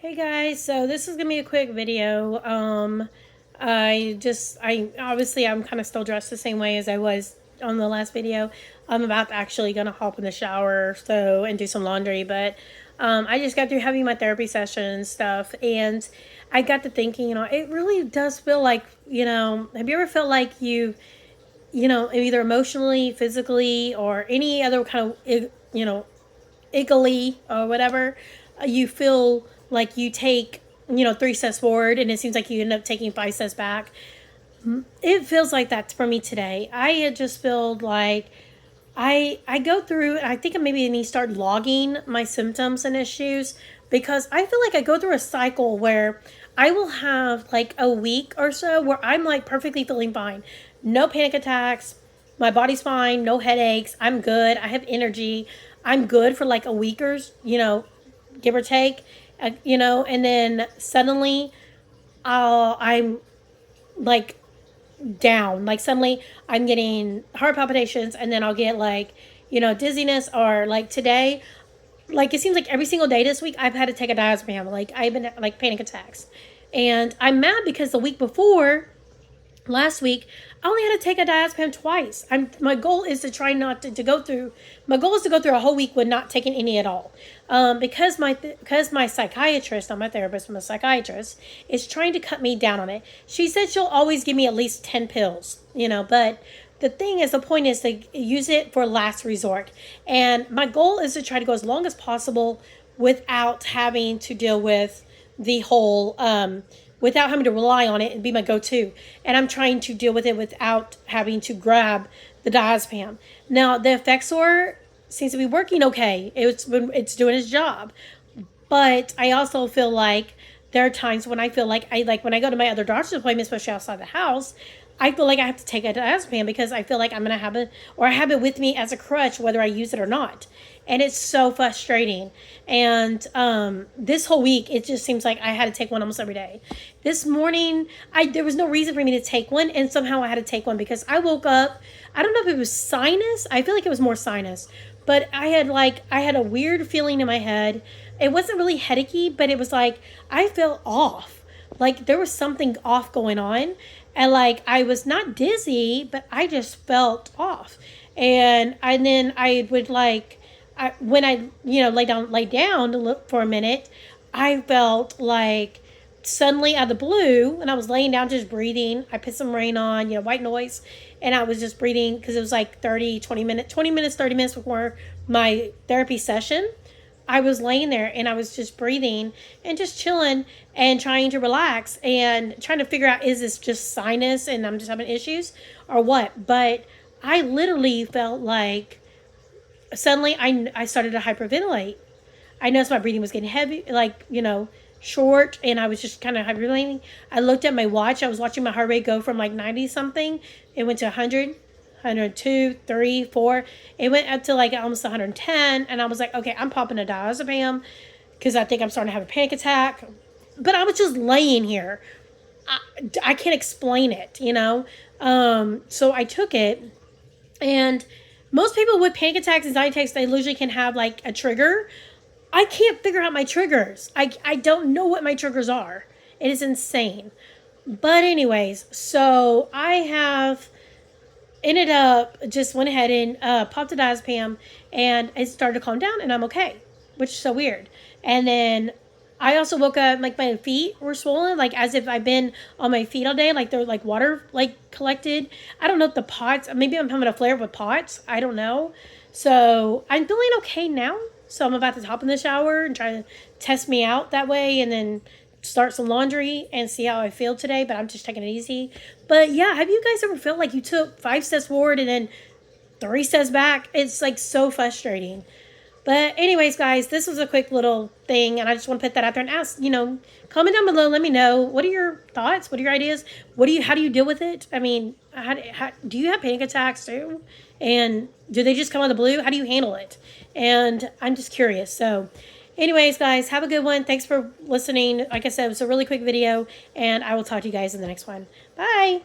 Hey guys, so this is gonna be a quick video. I'm kind of still dressed the same way as I was on the last video. I'm about to actually gonna hop in the shower and do some laundry, but I just got through having my therapy session and stuff, and I got to thinking, it really does feel like, have you ever felt like either emotionally, physically, or any other kind of, iggly or whatever, you feel like you take, 3 steps forward and it seems like you end up taking 5 steps back. It feels like that for me today. I had just feel like I go through, I think maybe I need to start logging my symptoms and issues, because I feel like I go through a cycle where I will have like a week or so where I'm like perfectly feeling fine. No panic attacks. My body's fine. No headaches. I'm good. I have energy. I'm good for like a week or, give or take, and then suddenly I'm like down. Like suddenly I'm getting heart palpitations, and then I'll get like, dizziness, or like today, like it seems like every single day this week I've had to take a diazepam. Like I've been like panic attacks. And I'm mad because the week before, last week, I only had to take a diazepam twice. My goal is to try not to go through. My goal is to go through a whole week with not taking any at all, because my psychiatrist, not my therapist, my psychiatrist, is trying to cut me down on it. She said she'll always give me at least 10 pills, but the point is to use it for last resort. And my goal is to try to go as long as possible without having to deal with the whole without having to rely on it and be my go-to. And I'm trying to deal with it without having to grab the diazepam. Now, the Effexor seems to be working okay. It's doing its job. But I also feel like there are times when I feel like when I go to my other doctor's appointment, especially outside the house, I feel like I have to take a diazepam because I feel like I'm gonna have it, or I have it with me as a crutch whether I use it or not. And it's so frustrating. And this whole week, it just seems like I had to take one almost every day. This morning, there was no reason for me to take one, and somehow I had to take one because I woke up. I don't know if it was sinus. I feel like it was more sinus, but I had a weird feeling in my head. It wasn't really headachy, but it was like I felt off. Like there was something off going on, and like I was not dizzy, but I just felt off. And then I would when I lay down to look for a minute, I felt like suddenly out of the blue, and I was laying down just breathing. I put some rain on, white noise, and I was just breathing because it was like 30 minutes 30 minutes before my therapy session. I was laying there and I was just breathing and just chilling and trying to relax and trying to figure out, is this just sinus and I'm just having issues or what? But I literally felt like suddenly I started to hyperventilate. I noticed my breathing was getting heavy, short, and I was just kind of hyperventilating. I looked at my watch. I was watching my heart rate go from like 90 something. It went to 100, 102, 3, 4. It went up to like almost 110. And I was like, okay, I'm popping a diazepam because I think I'm starting to have a panic attack. But I was just laying here. I can't explain it. So I took it, and most people with panic attacks, anxiety attacks, they usually can have like a trigger. I can't figure out my triggers. I don't know what my triggers are. It is insane. But anyways, so I have ended up just went ahead and popped a diazepam, and it started to calm down, and I'm okay, which is so weird. And then I also woke up like my feet were swollen, like as if I've been on my feet all day, like they're like water like collected. I don't know if the POTS, maybe I'm having a flare with POTS. I don't know. So I'm feeling okay now. So I'm about to hop in the shower and try to test me out that way, and then start some laundry and see how I feel today. But I'm just taking it easy. But yeah, have you guys ever felt like you took 5 steps forward and then 3 steps back? It's like so frustrating. But anyways, guys, this was a quick little thing, and I just want to put that out there and ask, comment down below. Let me know, what are your thoughts? What are your ideas? How do you deal with it? I mean, how do you have panic attacks too? And do they just come out of the blue? How do you handle it? And I'm just curious. So anyways, guys, have a good one. Thanks for listening. Like I said, it was a really quick video, and I will talk to you guys in the next one. Bye.